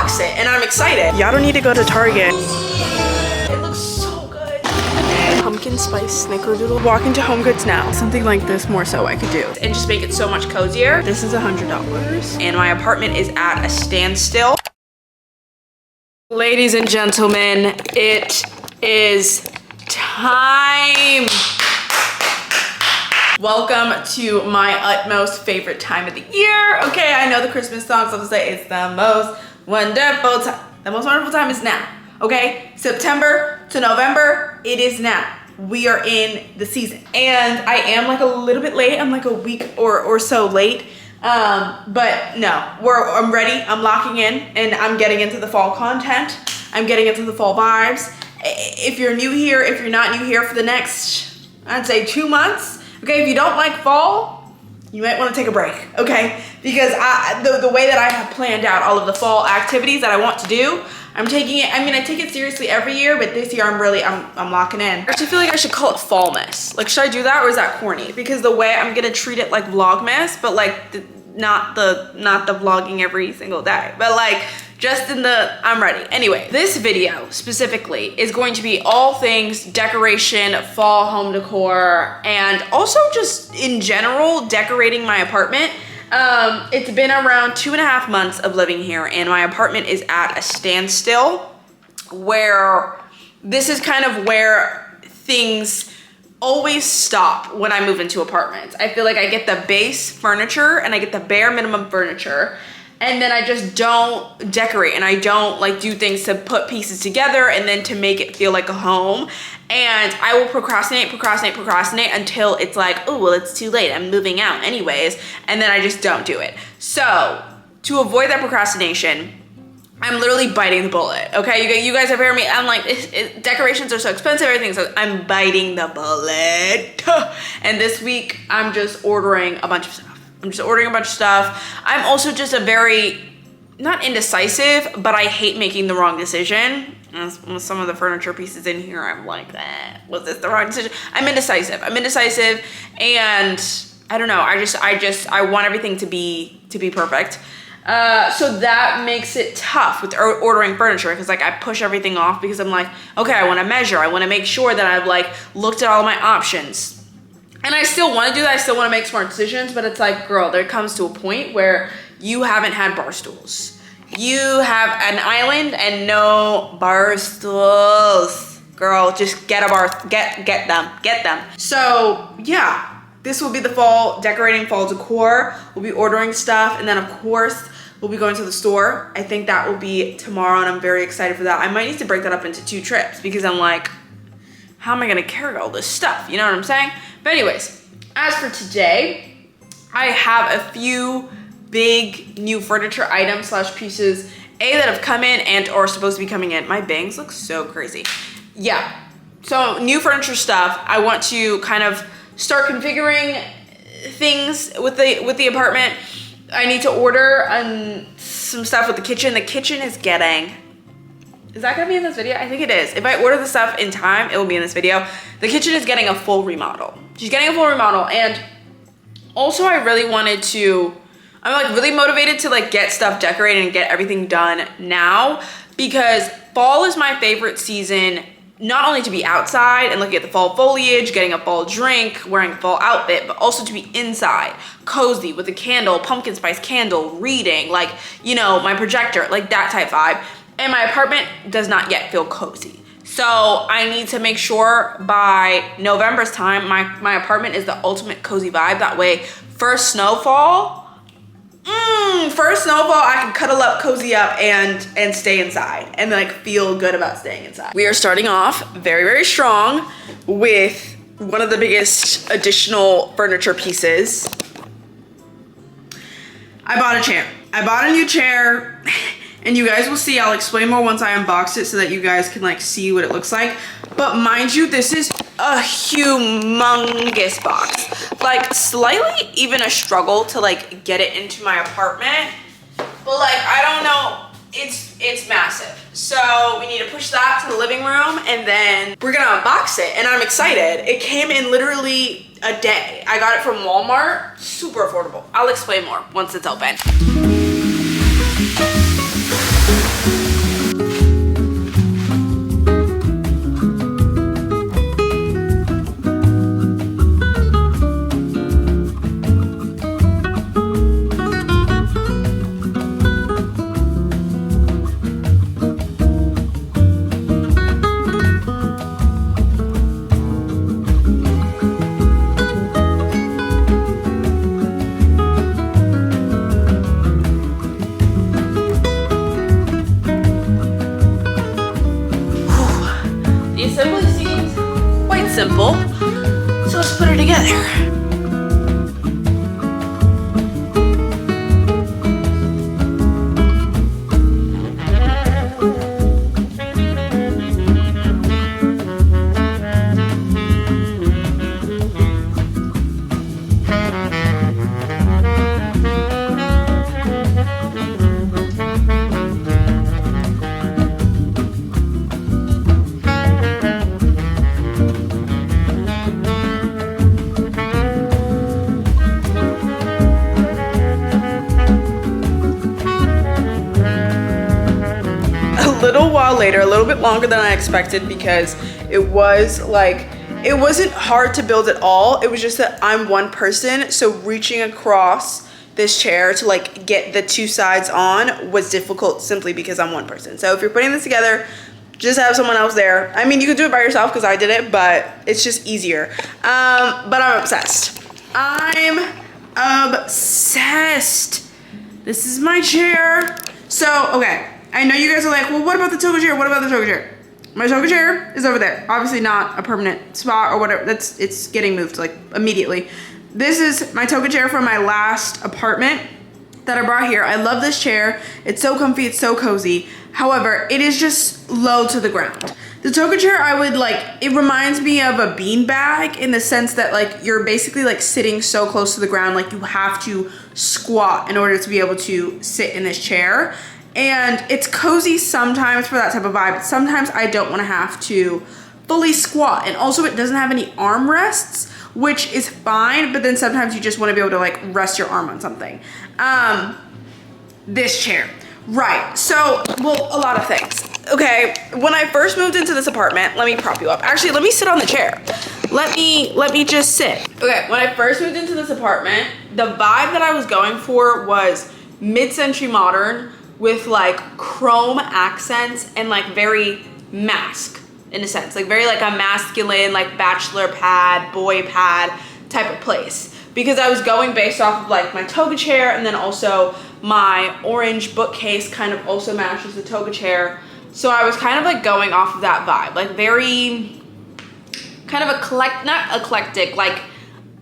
unbox it, and I'm excited. Y'all don't need to go to Target. It looks so good. Pumpkin spice snickerdoodle. Walk into HomeGoods now. Something like this more so I could do. And just make it so much cozier. This is $100. And my apartment is at a standstill. Ladies and gentlemen, it is time. Welcome to my utmost favorite time of the year. Okay, I know the Christmas songs. I'll say it's the most wonderful time. The most wonderful time is now. Okay, September to November, it is now. We are in the season. And I am like a little bit late. I'm like a week or so late. But no, I'm ready. I'm locking in and I'm getting into the fall content. I'm getting into the fall vibes. If you're new here, if you're not new here for the next, I'd say 2 months. Okay, if you don't like fall, you might want to take a break, okay? Because the way that I have planned out all of the fall activities that I want to do, I'm taking it, I mean, I take it seriously every year, but this year I'm locking in. I actually feel like I should call it Fallmas. Like, should I do that or is that corny? Because the way I'm gonna treat it like Vlogmas, but like not the vlogging every single day, but like just in the, I'm ready. Anyway, this video specifically is going to be all things decoration, fall home decor, and also just in general, decorating my apartment. It's been around 2.5 months of living here and my apartment is at a standstill where this is kind of where things always stop when I move into apartments. I feel like I get the base furniture and I get the bare minimum furniture and then I just don't decorate and I don't like do things to put pieces together and then to make it feel like a home. And I will procrastinate until it's like, oh, well, it's too late. I'm moving out anyways. And then I just don't do it. So to avoid that procrastination, I'm literally biting the bullet, okay? You guys have heard me, I'm like, decorations are so expensive, everything, so I'm biting the bullet. And this week, I'm just ordering a bunch of stuff. I'm also just a very, not indecisive, but I hate making the wrong decision. And some of the furniture pieces in here, I'm like, was this the wrong decision? I'm indecisive, and I don't know, I want everything to be perfect. So that makes it tough with ordering furniture because like I push everything off because I'm like, okay, I want to measure. I want to make sure that I've like looked at all my options. And I still want to do that. I still want to make smart decisions, but it's like, girl, there comes to a point where you haven't had bar stools. You have an island and no bar stools. Girl, just get a bar, get them. So yeah, this will be the fall, decorating fall decor. We'll be ordering stuff and then of course, we'll be going to the store. I think that will be tomorrow and I'm very excited for that. I might need to break that up into 2 trips because I'm like, how am I gonna carry all this stuff? You know what I'm saying? But anyways, as for today, I have a few big new furniture items / pieces, that have come in and or supposed to be coming in. My bangs look so crazy. Yeah, so new furniture stuff. I want to kind of start configuring things with the apartment. I need to order some stuff with the kitchen. The kitchen is getting, is that gonna be in this video? I think it is. If I order the stuff in time, it will be in this video. The kitchen is getting a full remodel. She's getting a full remodel. And also I really wanted to, I'm like really motivated to like get stuff decorated and get everything done now because fall is my favorite season, not only to be outside and looking at the fall foliage, getting a fall drink, wearing a fall outfit, but also to be inside, cozy with a candle, pumpkin spice candle, reading, like, you know, my projector, like that type vibe. And my apartment does not yet feel cozy. So I need to make sure by November's time, my apartment is the ultimate cozy vibe. That way, first snowfall, I can cuddle up, cozy up, and stay inside and like feel good about staying inside. We are starting off very, very strong with one of the biggest additional furniture pieces. I bought a chair. I bought a new chair and you guys will see, I'll explain more once I unbox it so that you guys can like see what it looks like. But mind you, this is a humongous box. Like slightly even a struggle to like get it into my apartment. But like, I don't know, it's massive. So we need to push that to the living room and then we're gonna unbox it and I'm excited. It came in literally a day. I got it from Walmart, super affordable. I'll explain more once it's open. put it together. Later, a little bit longer than I expected, because it was like, it wasn't hard to build at all. It was just that I'm one person, so reaching across this chair to like get the two sides on was difficult simply because I'm one person. So if you're putting this together, just have someone else there. I mean, you can do it by yourself because I did it, but it's just easier. But I'm obsessed. I'm obsessed. This is my chair. So, okay. I know you guys are like, well, what about the toga chair? What about the toga chair? My toga chair is over there. Obviously not a permanent spot or whatever. It's getting moved like immediately. This is my toga chair from my last apartment that I brought here. I love this chair. It's so comfy, it's so cozy. However, it is just low to the ground. The toga chair, I would like, it reminds me of a beanbag in the sense that like you're basically like sitting so close to the ground, like you have to squat in order to be able to sit in this chair. And it's cozy sometimes for that type of vibe, but sometimes I don't want to have to fully squat. And also it doesn't have any armrests, which is fine, but then sometimes you just want to be able to like rest your arm on something. This chair, right? So, well, a lot of things. Okay, when I first moved into this apartment, let me prop you up. Actually, let me sit on the chair. Let me just sit. Okay, when I first moved into this apartment, the vibe that I was going for was mid-century modern, with like chrome accents and like very mask in a sense, like very like a masculine, like bachelor pad, boy pad type of place. Because I was going based off of like my toga chair, and then also my orange bookcase kind of also matches the toga chair. So I was kind of like going off of that vibe, like very kind of not eclectic, like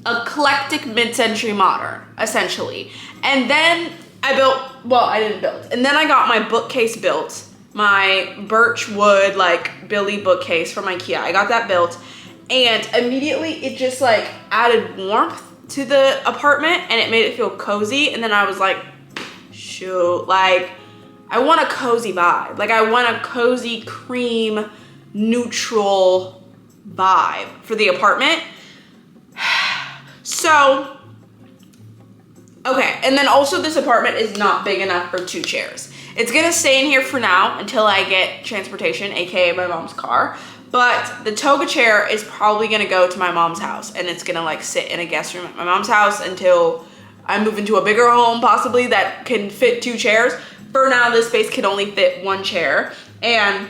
eclectic mid-century modern, essentially. And then I didn't build. And then I got my bookcase built, my birch wood, like Billy bookcase from IKEA. I got that built, and immediately it just like added warmth to the apartment, and it made it feel cozy. And then I was like, shoot, like I want a cozy vibe. Like I want a cozy cream neutral vibe for the apartment. So, okay, and then also this apartment is not big enough for two chairs. It's gonna stay in here for now until I get transportation, AKA my mom's car. But the toga chair is probably gonna go to my mom's house, and it's gonna like sit in a guest room at my mom's house until I move into a bigger home possibly that can fit two chairs. For now, this space can only fit one chair. And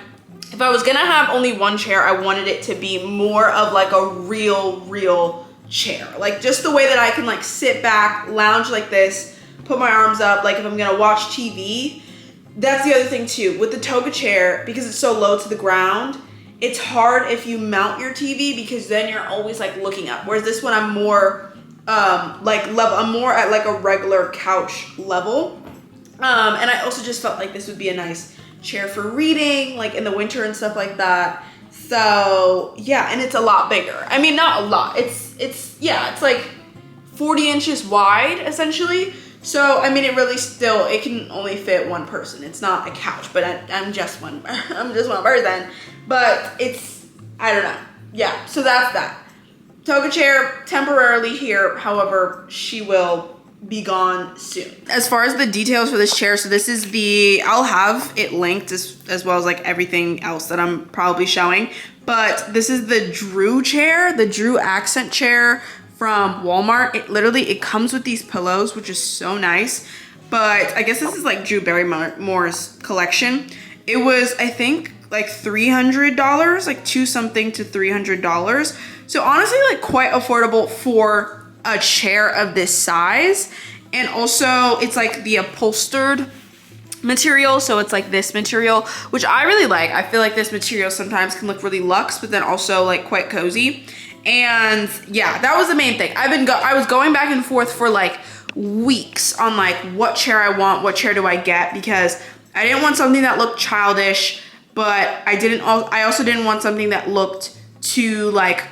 if I was gonna have only one chair, I wanted it to be more of like a real chair, like just the way that I can like sit back, lounge like this, put my arms up, like if I'm gonna watch TV. That's the other thing too with the toga chair, because it's so low to the ground, it's hard if you mount your TV, because then you're always like looking up, whereas this one I'm more I'm more at like a regular couch level. And I also just felt like this would be a nice chair for reading, like in the winter and stuff like that. So yeah, and it's a lot bigger. I mean, not a lot. It's like 40 inches wide essentially. So I mean, it can only fit one person. It's not a couch, but I'm just one person. But I don't know. Yeah, so that's that. Toga chair temporarily here. However, she will be gone soon. As far as the details for this chair, so this is I'll have it linked as well as like everything else that I'm probably showing, but this is the 𝐁𝐻𝐢 chair, the 𝐁𝐻𝐢 accent chair from Walmart. It comes with these pillows, which is so nice, but I guess this is like Drew Barrymore's collection. It was, I think, like $300, like $2-something to $300. So honestly, like quite affordable for a chair of this size. And also it's like the upholstered material, so it's like this material, which I really like. I feel like this material sometimes can look really luxe, but then also like quite cozy. And yeah, that was the main thing. I was going back and forth for like weeks on like what chair I want, what chair do I get, because I didn't want something that looked childish, but I also didn't want something that looked too like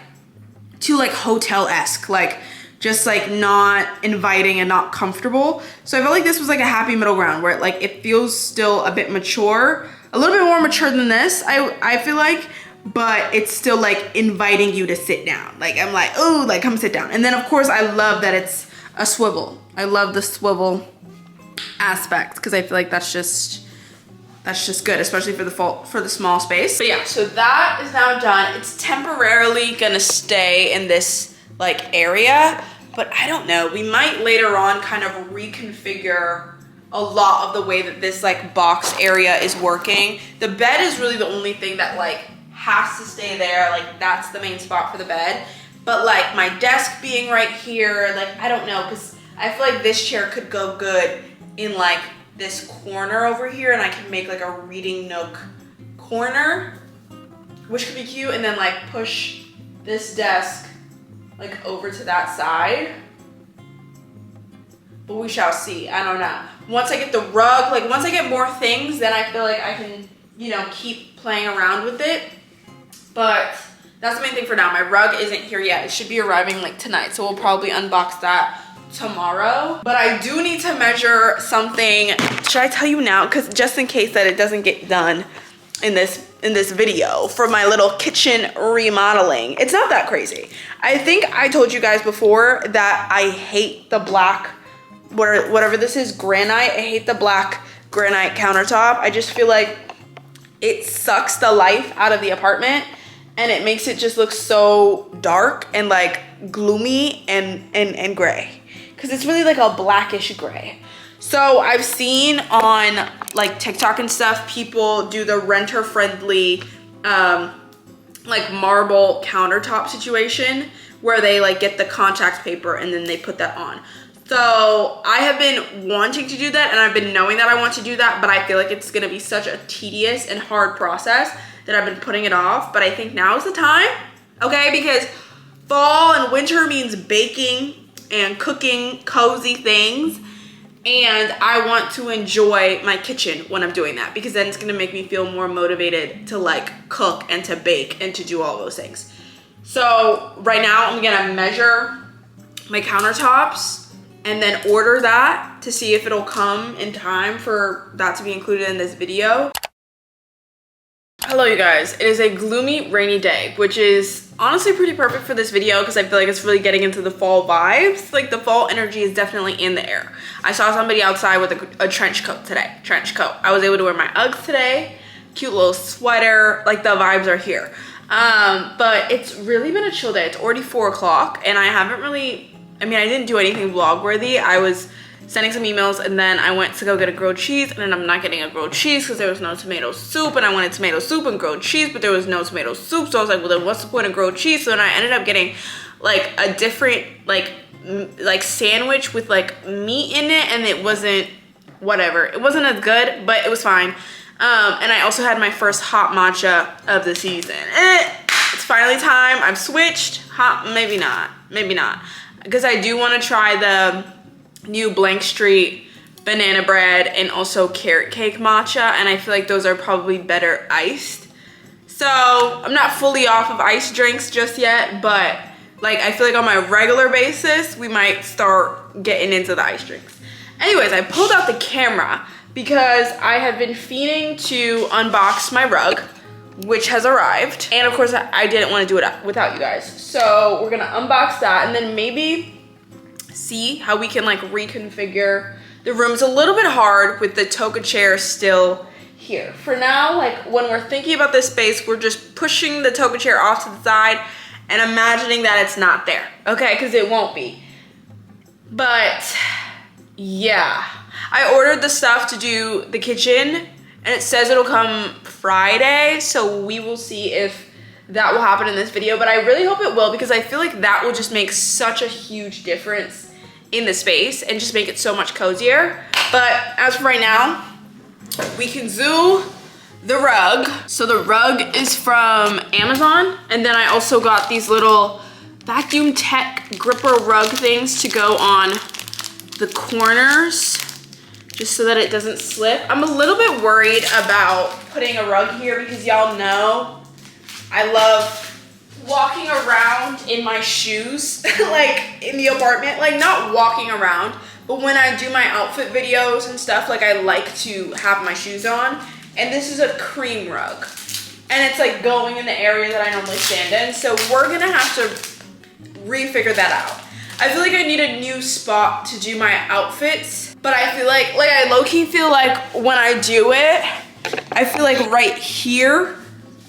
hotel-esque, like just like not inviting and not comfortable. So I felt like this was like a happy middle ground where it feels still a bit mature, a little bit more mature than this, I feel like, but it's still like inviting you to sit down. Like I'm like, oh, like come sit down. And then of course I love that it's a swivel. I love the swivel aspect because I feel like that's just good, especially for the small space. But yeah, so that is now done. It's temporarily gonna stay in this like area, but I don't know. We might later on kind of reconfigure a lot of the way that this like box area is working. The bed is really the only thing that like has to stay there. Like that's the main spot for the bed. But like my desk being right here, like I don't know, because I feel like this chair could go good in like this corner over here, and I can make like a reading nook corner, which could be cute, and then like push this desk like over to that side. But we shall see. I don't know. Once I get the rug, like once I get more things, then I feel like I can, you know, keep playing around with it. But that's the main thing for now. My rug isn't here yet. It should be arriving like tonight, so we'll probably unbox that tomorrow. But I do need to measure something. Should I tell you now? Because just in case that it doesn't get done in this video for my little kitchen remodeling. It's not that crazy. I think I told you guys before that I hate the black, whatever this is, granite. I hate the black granite countertop. I just feel like it sucks the life out of the apartment, and it makes it just look so dark and like gloomy and gray, because it's really like a blackish gray. So I've seen on like TikTok and stuff, people do the renter friendly like marble countertop situation where they like get the contact paper and then they put that on. So I have been wanting to do that, and I've been knowing that I want to do that, but I feel like it's gonna be such a tedious and hard process that I've been putting it off. But I think now is the time, okay? Because fall and winter means baking and cooking cozy things, and I want to enjoy my kitchen when I'm doing that, because then it's gonna make me feel more motivated to like cook and to bake and to do all those things. So right now I'm gonna measure my countertops and then order that to see if it'll come in time for that to be included in this video. Hello you guys, it is a gloomy rainy day, which is honestly pretty perfect for this video because I feel like it's really getting into the fall vibes. Like the fall energy is definitely in the air. I saw somebody outside with a trench coat today, I was able to wear my Uggs today, cute little sweater, like the vibes are here. But it's really been a chill day. It's already 4 o'clock and I haven't really, I didn't do anything vlog worthy. I was sending some emails and then I went to go get a grilled cheese, and then I'm not getting a grilled cheese because there was no tomato soup, and I wanted tomato soup and grilled cheese, but there was no tomato soup. So I was like, well then what's the point of grilled cheese? So then I ended up getting like a different like sandwich with like meat in it, and it wasn't whatever. It wasn't as good, but it was fine. And I also had my first hot matcha of the season. It's finally time. I've switched. Maybe not, because I do want to try the new Blank Street banana bread and also carrot cake matcha, and I feel like those are probably better iced. So I'm not fully off of iced drinks just yet, but like I feel like on my regular basis we might start getting into the iced drinks. Anyways, I pulled out the camera because I have been fiending to unbox my rug, which has arrived, and of course I didn't want to do it without you guys. So we're gonna unbox that and then maybe see how we can like reconfigure the rooms. A little bit hard with the 𝐶𝐿𝐤 chair still here. For now, like when we're thinking about this space, we're just pushing the 𝐶𝐿𝐤 chair off to the side and imagining that it's not there, okay? Because it won't be. But yeah, I ordered the stuff to do the kitchen and it says it'll come Friday, so we will see if that will happen in this video, but I really hope it will, because I feel like that will just make such a huge difference in the space and just make it so much cozier. But as for right now, we can zoo the rug. So the rug is from Amazon, and then I also got these little vacuum tech gripper rug things to go on the corners, just so that it doesn't slip. I'm a little bit worried about putting a rug here because y'all know I love walking around in my shoes, like in the apartment, like not walking around, but when I do my outfit videos and stuff, like I like to have my shoes on. And this is a cream rug. And it's like going in the area that I normally stand in. So we're gonna have to refigure that out. I feel like I need a new spot to do my outfits, but I feel like I low-key feel like when I do it, I feel like right here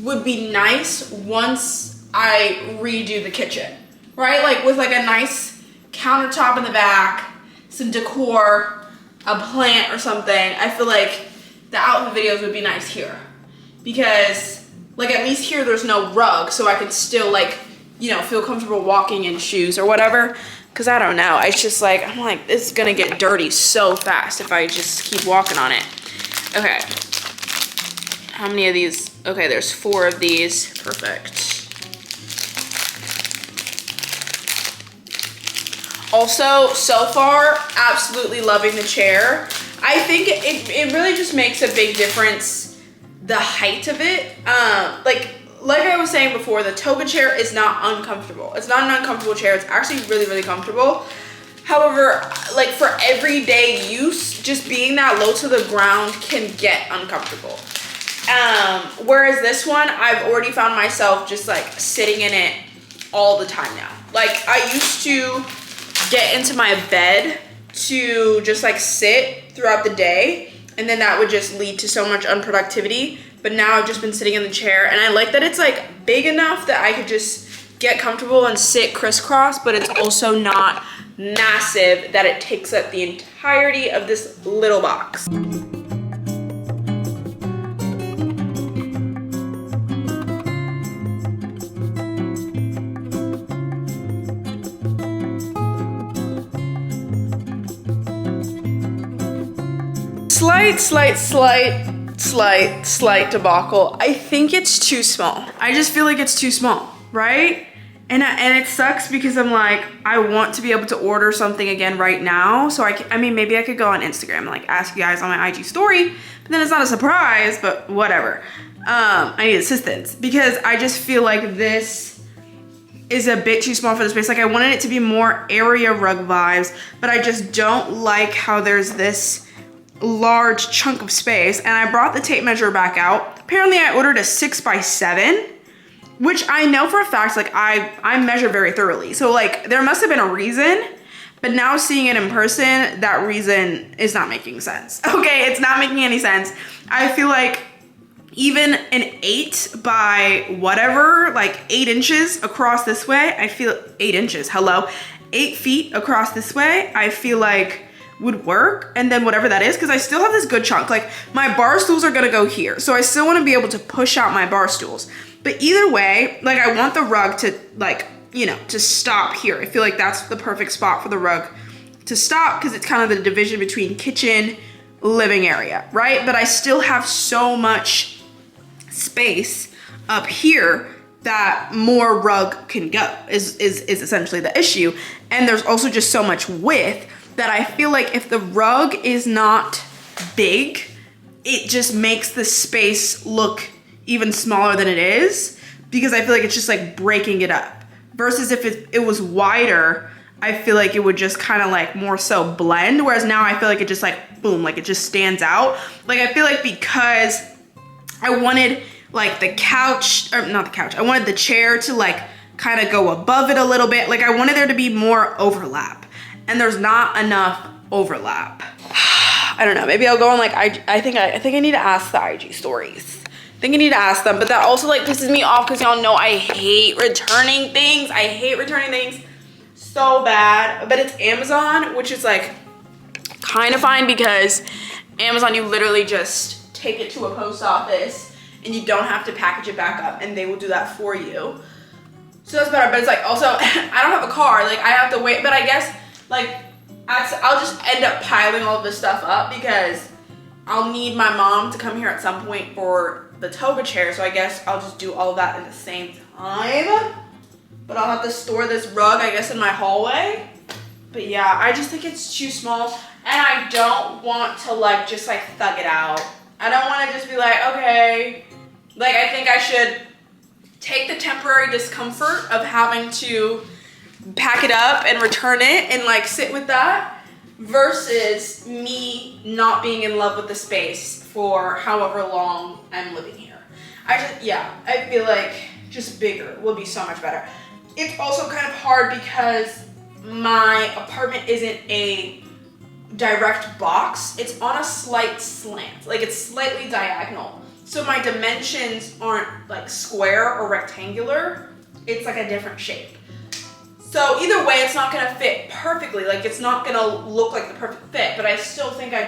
would be nice once I redo the kitchen, right? Like with like a nice countertop in the back, some decor, a plant or something. I feel like the outfit videos would be nice here because like at least here there's no rug, so I can still like, you know, feel comfortable walking in shoes or whatever. Cause I don't know, it's just like, I'm like, it's gonna get dirty so fast if I just keep walking on it. Okay, how many of these? Okay, there's 4 of these, perfect. Also, so far, absolutely loving the chair. I think it really just makes a big difference, the height of it. Like I was saying before, the toga chair is not uncomfortable. It's not an uncomfortable chair. It's actually really, really comfortable. However, like for everyday use, just being that low to the ground can get uncomfortable. Whereas this one, I've already found myself just like sitting in it all the time now. Like I used to get into my bed to just like sit throughout the day, and then that would just lead to so much unproductivity. But now I've just been sitting in the chair, and I like that it's like big enough that I could just get comfortable and sit crisscross, but it's also not massive that it takes up the entirety of this little box. Slight debacle. I think it's too small. I just feel like it's too small, right? And it sucks because I'm like, I want to be able to order something again right now. So I mean, maybe I could go on Instagram and like ask you guys on my IG story, but then it's not a surprise, but whatever. I need assistance because I just feel like this is a bit too small for the space. Like I wanted it to be more area rug vibes, but I just don't like how there's this large chunk of space. And I brought the tape measure back out. Apparently I ordered a 6x7, which I know for a fact, like I measure very thoroughly. So like there must have been a reason, but now seeing it in person, that reason is not making sense. Okay, it's not making any sense. I feel like even an 8 by whatever, like 8 inches across this way, I feel 8 inches, hello, 8 feet across this way, I feel like would work. And then whatever that is, because I still have this good chunk, like my bar stools are gonna go here, so I still want to be able to push out my bar stools. But either way, like I want the rug to like, you know, to stop here. I feel like that's the perfect spot for the rug to stop because it's kind of the division between kitchen, living area, right? But I still have so much space up here that more rug can go is essentially the issue. And there's also just so much width that I feel like if the rug is not big, it just makes the space look even smaller than it is, because I feel like it's just like breaking it up. Versus if it was wider, I feel like it would just kind of like more so blend. Whereas now I feel like it just like, boom, like it just stands out. Like I feel like because I wanted like the couch, or not the couch, I wanted the chair to like kind of go above it a little bit. Like I wanted there to be more overlap. And there's not enough overlap. I don't know, maybe I'll go on like, I think I need to ask the IG stories. I think I need to ask them, but that also like pisses me off because y'all know I hate returning things. I hate returning things so bad, but it's Amazon, which is like kind of fine because Amazon, you literally just take it to a post office and you don't have to package it back up and they will do that for you. So that's better, but it's like also, I don't have a car, like I have to wait, but I guess like, I'll just end up piling all of this stuff up because I'll need my mom to come here at some point for the toga chair. So I guess I'll just do all of that at the same time. but I'll have to store this rug, I guess, in my hallway. But yeah, I just think it's too small, and I don't want to like just like thug it out. I don't want to just be like, okay, like I think I should take the temporary discomfort of having to pack it up and return it and like sit with that versus me not being in love with the space for however long I'm living here. I feel like just bigger would be so much better. It's also kind of hard because my apartment isn't a direct box. It's on a slight slant, like it's slightly diagonal. So my dimensions aren't like square or rectangular. It's like a different shape. So either way, it's not gonna fit perfectly. Like it's not gonna look like the perfect fit, but I still think I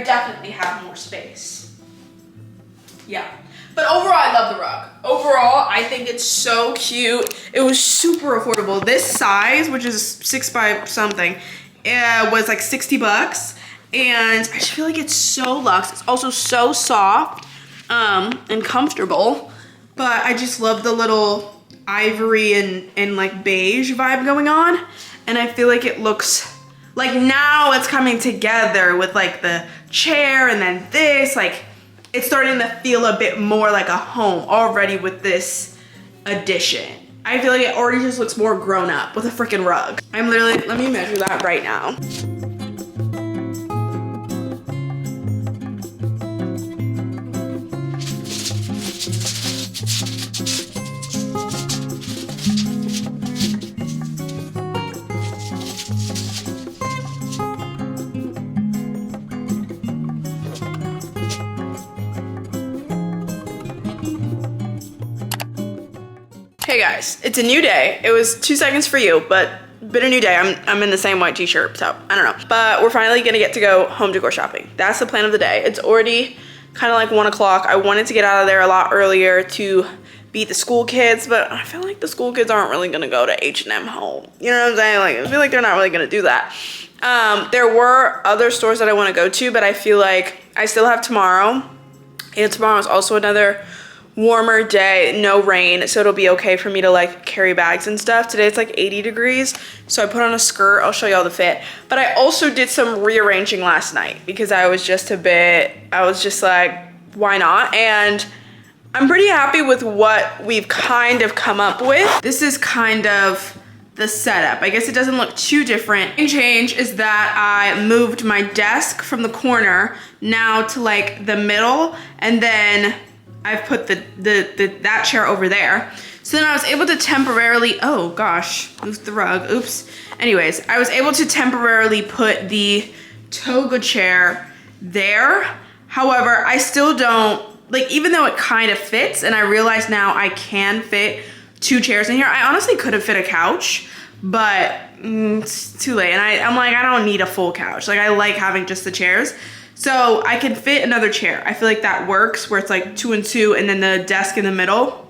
definitely have more space. Yeah. But overall, I love the rug. Overall, I think it's so cute. It was super affordable. This size, which is 6 by something, was like 60 bucks. And I just feel like it's so luxe. It's also so soft and comfortable. But I just love the little ivory and like beige vibe going on. And I feel like it looks like now it's coming together with like the chair and then this, like it's starting to feel a bit more like a home already with this addition. I feel like it already just looks more grown up with a freaking rug. I'm literally, let me measure that right now. Hey guys, it's a new day. It was 2 seconds for you, but been a new day. I'm in the same white t-shirt, so I don't know. But we're finally gonna get to go home decor shopping. That's the plan of the day. It's already kind of like 1 o'clock. I wanted to get out of there a lot earlier to beat the school kids, but I feel like the school kids aren't really gonna go to H&M Home. You know what I'm saying? Like, I feel like they're not really gonna do that. There were other stores that I wanna go to, but I feel like I still have tomorrow. And tomorrow is also another warmer day, no rain, so it'll be okay for me to like carry bags and stuff. Today it's like 80 degrees, so I put on a skirt. I'll show y'all the fit. But I also did some rearranging last night because I was just like, why not? And I'm pretty happy with what we've kind of come up with. This is kind of the setup. I guess it doesn't look too different. The change is that I moved my desk from the corner now to like the middle, and then I've put that chair over there. So then I was able to temporarily, oh gosh, moved the rug, oops. Anyways, I was able to temporarily put the toga chair there. However, I still don't, like even though it kind of fits, and I realize now I can fit 2 chairs in here. I honestly could have fit a couch, but it's too late. And I'm like, I don't need a full couch. Like I like having just the chairs. So I can fit another chair. I feel like that works where it's like 2 and 2 and then the desk in the middle.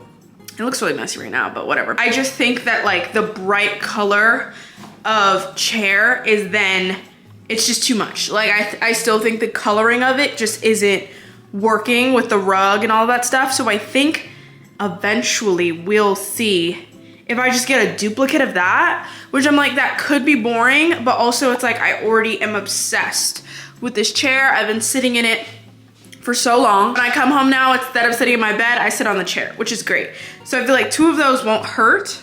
It looks really messy right now, but whatever. I just think that like the bright color of chair is then, it's just too much. Like I still think the coloring of it just isn't working with the rug and all that stuff. So I think eventually we'll see if I just get a duplicate of that, which I'm like, that could be boring, but also it's like I already am obsessed with this chair. I've been sitting in it for so long. When I come home now, instead of sitting in my bed, I sit on the chair, which is great. So I feel like 2 of those won't hurt.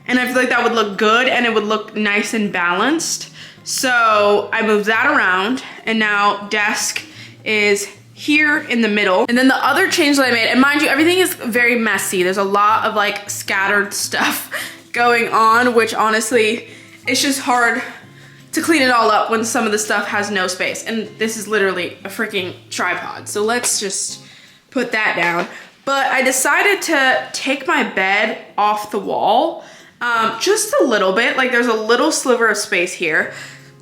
And I feel like that would look good and it would look nice and balanced. So I moved that around and now desk is here in the middle. And then the other change that I made, and mind you, everything is very messy. There's a lot of like scattered stuff going on, which honestly, it's just hard to clean it all up when some of the stuff has no space. And this is literally a freaking tripod. So let's just put that down. But I decided to take my bed off the wall just a little bit. Like there's a little sliver of space here.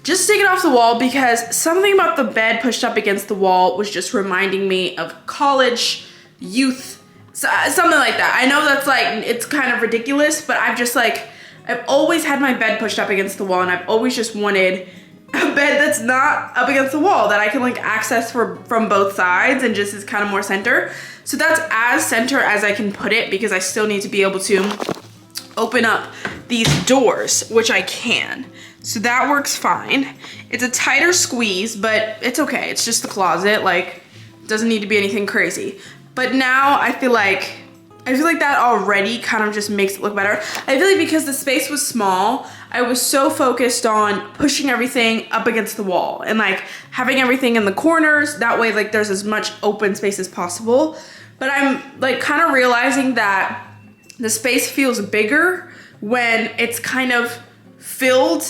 Just take it off the wall because something about the bed pushed up against the wall was just reminding me of college, youth, something like that. I know that's like, it's kind of ridiculous, but I've always had my bed pushed up against the wall, and I've always just wanted a bed that's not up against the wall, that I can like access from both sides and just is kind of more center. So that's as center as I can put it because I still need to be able to open up these doors, which I can. So that works fine. It's a tighter squeeze, but it's okay. It's just the closet, like, doesn't need to be anything crazy. But now I feel like that already kind of just makes it look better. I feel like because the space was small, I was so focused on pushing everything up against the wall and like having everything in the corners. That way, like, there's as much open space as possible. But I'm like kind of realizing that the space feels bigger when it's kind of filled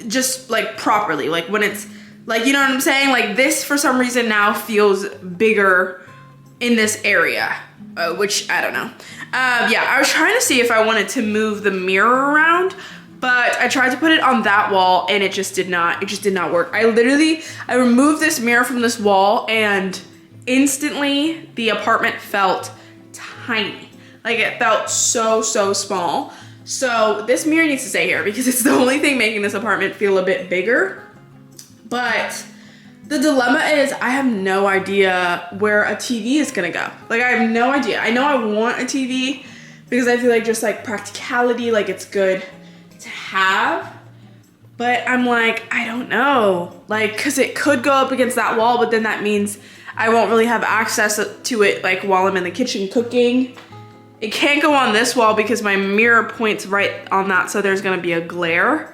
just like properly. Like when it's like, you know what I'm saying? Like this for some reason now feels bigger in this area, which I don't know. Yeah, I was trying to see if I wanted to move the mirror around, but I tried to put it on that wall and it just did not work. I removed this mirror from this wall and instantly the apartment felt tiny. Like it felt so small. So this mirror needs to stay here because it's the only thing making this apartment feel a bit bigger. But the dilemma is I have no idea where a TV is gonna go. Like I have no idea. I know I want a TV because I feel like just like practicality, like it's good to have. But I'm like, I don't know. Like, cause it could go up against that wall, but then that means I won't really have access to it like while I'm in the kitchen cooking. It can't go on this wall because my mirror points right on that, so there's gonna be a glare.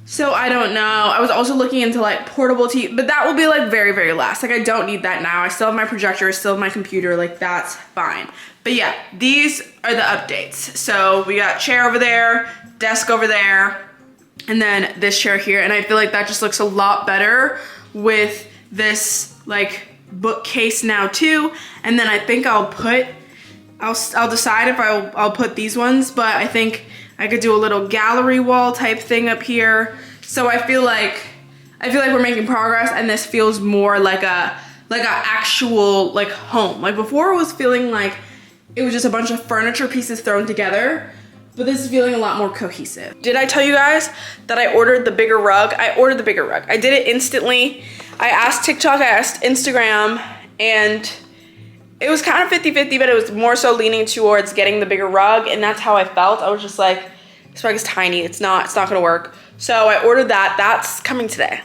So I don't know. I was also looking into like portable TV, but that will be like very last. Like I don't need that now. I still have my projector, I still have my computer, like that's fine. But yeah, these are the updates. So we got chair over there, desk over there, and then this chair here. And I feel like that just looks a lot better with this like bookcase now too. And then I think I'll decide if I'll put these ones, but I think I could do a little gallery wall type thing up here. So I feel like we're making progress, and this feels more like a actual like home. Like before it was feeling like it was just a bunch of furniture pieces thrown together, but this is feeling a lot more cohesive. Did I tell you guys that I ordered the bigger rug? I ordered the bigger rug. I did it instantly. I asked TikTok, I asked Instagram, and it was kind of 50-50, but it was more so leaning towards getting the bigger rug, and that's how I felt. I was just like, this rug is tiny, it's not gonna work. So I ordered that. That's coming today.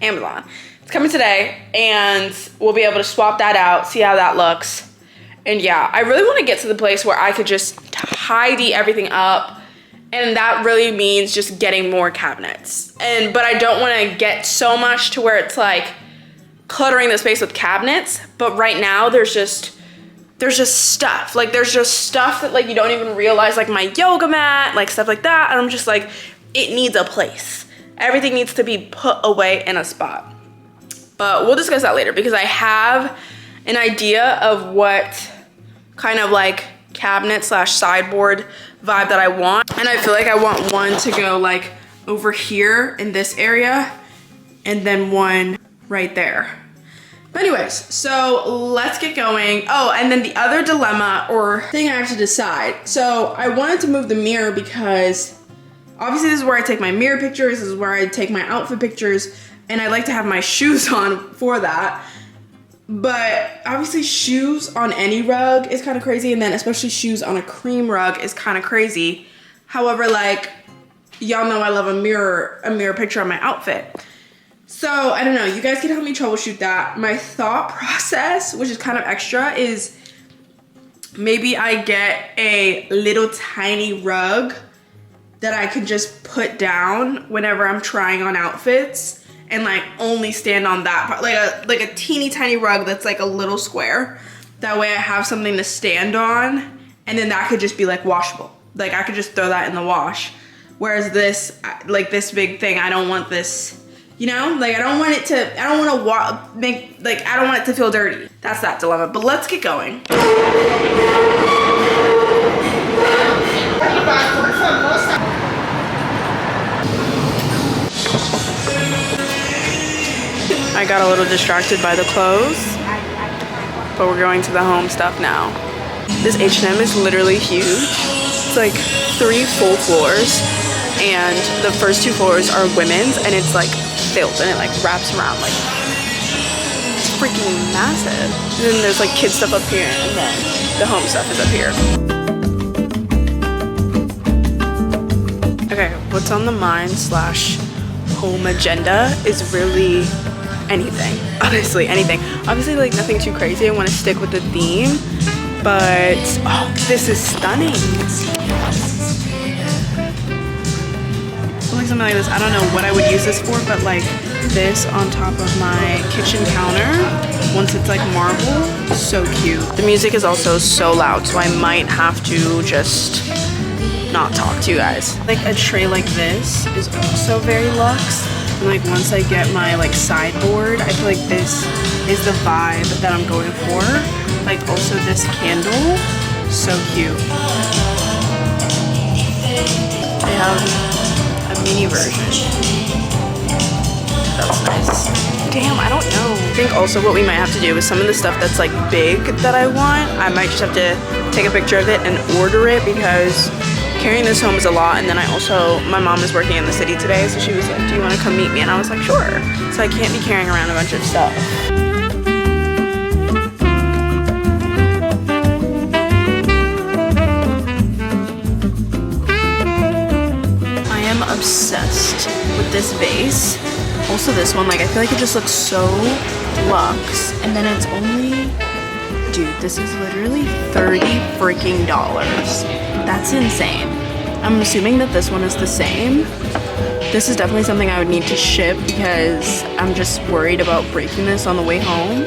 Amazon. It's coming today, and we'll be able to swap that out, see how that looks. And yeah, I really want to get to the place where I could just tidy everything up, and that really means just getting more cabinets. But I don't want to get so much to where it's like cluttering the space with cabinets. But right now there's just stuff. Like there's just stuff that like you don't even realize, like my yoga mat, like stuff like that. And I'm just like, it needs a place. Everything needs to be put away in a spot. But we'll discuss that later because I have an idea of what kind of like cabinet / sideboard vibe that I want. And I feel like I want one to go like over here in this area and then one right there. But anyways, so let's get going. Oh, and then the other dilemma or thing I have to decide. So I wanted to move the mirror because obviously this is where I take my mirror pictures, this is where I take my outfit pictures, and I like to have my shoes on for that. But obviously shoes on any rug is kind of crazy, and then especially shoes on a cream rug is kind of crazy. However, like, y'all know I love a mirror picture on my outfit. So I don't know, you guys can help me troubleshoot that. My thought process, which is kind of extra, is maybe I get a little tiny rug that I can just put down whenever I'm trying on outfits and like only stand on that part, like a teeny tiny rug that's like a little square. That way I have something to stand on, and then that could just be like washable. Like I could just throw that in the wash. Whereas this, like this big thing, I don't want this, you know, like I don't want it to feel dirty. That's that dilemma, but let's get going. I got a little distracted by the clothes, but we're going to the home stuff now. This H&M is literally huge. It's like 3 full floors, and the first 2 floors are women's, and it's like filled, and it like wraps around, like it's freaking massive. And then there's like kids stuff up here, and then the home stuff is up here. what's on the mind slash home agenda is really anything, honestly, anything. Obviously, like nothing too crazy. I want to stick with the theme, but oh, this is stunning. Like something like this. I don't know what I would use this for, but like this on top of my kitchen counter once it's like marble, so cute. The music is also so loud, so I might have to just not talk to you guys. Like a tray like this is also very luxe. And like once I get my like sideboard, I feel like this is the vibe that I'm going for. Like also this candle, so cute. They have a mini version. That's nice. Damn, I don't know. I think also what we might have to do is some of the stuff that's like big that I want, I might just have to take a picture of it and order it, because carrying this home is a lot. And then I also, my mom is working in the city today, so she was like, do you want to come meet me? And I was like, sure. So I can't be carrying around a bunch of stuff. I am obsessed with this vase. Also this one, like I feel like it just looks so luxe. And then it's only, dude, this is literally $30 freaking. That's insane. I'm assuming that this one is the same. This is definitely something I would need to ship because I'm just worried about breaking this on the way home.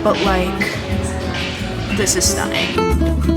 But like, this is stunning.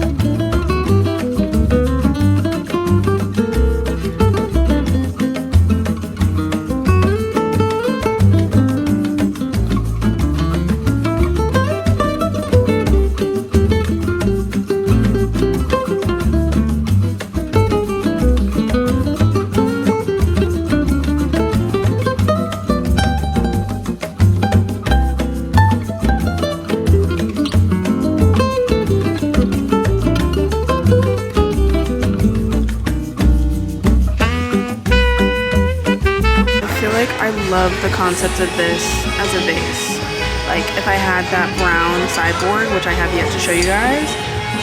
I love the concept of this as a vase. Like if I had that brown sideboard, which I have yet to show you guys,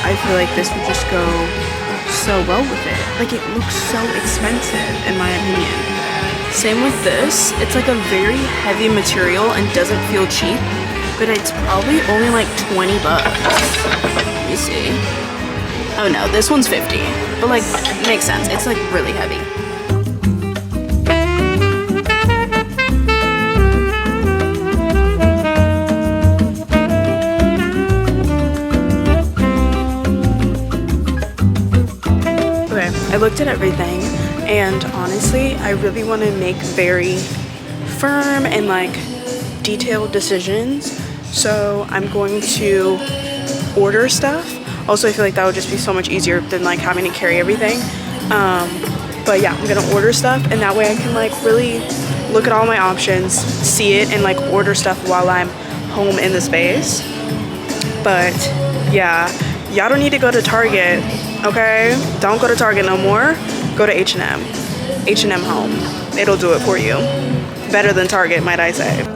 I feel like this would just go so well with it. Like it looks so expensive in my opinion. Same with this. It's like a very heavy material and doesn't feel cheap, but it's probably only like 20 bucks. Let me see. Oh no, this one's 50, but like it makes sense. It's like really heavy. I looked at everything, and honestly, I really want to make very firm and like detailed decisions. So I'm going to order stuff. Also, I feel like that would just be so much easier than like having to carry everything. But yeah, I'm gonna order stuff, and that way I can like really look at all my options, see it, and like order stuff while I'm home in the space. But yeah, y'all don't need to go to Target. Okay, don't go to Target no more. Go to H&M. H&M Home. It'll do it for you. Better than Target, might I say.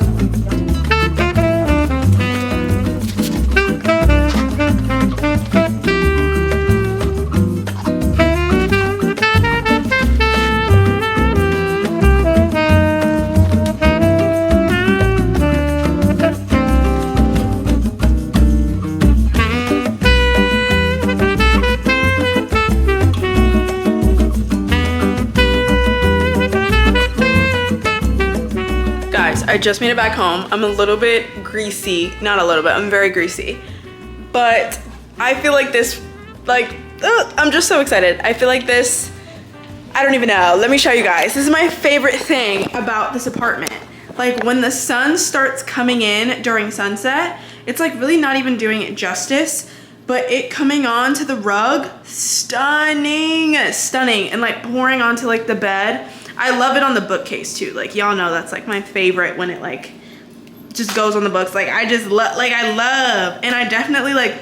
I just made it back home. I'm a little bit greasy. Not a little bit, I'm very greasy. But I feel like this, like, I'm just so excited. I feel like this, I don't even know. Let me show you guys. This is my favorite thing about this apartment. Like when the sun starts coming in during sunset, it's like really not even doing it justice, but it coming on to the rug, stunning, stunning, and like pouring onto like the bed. I love it on the bookcase too. Like y'all know that's like my favorite when it like just goes on the books. Like I just love, like I love, and I definitely like,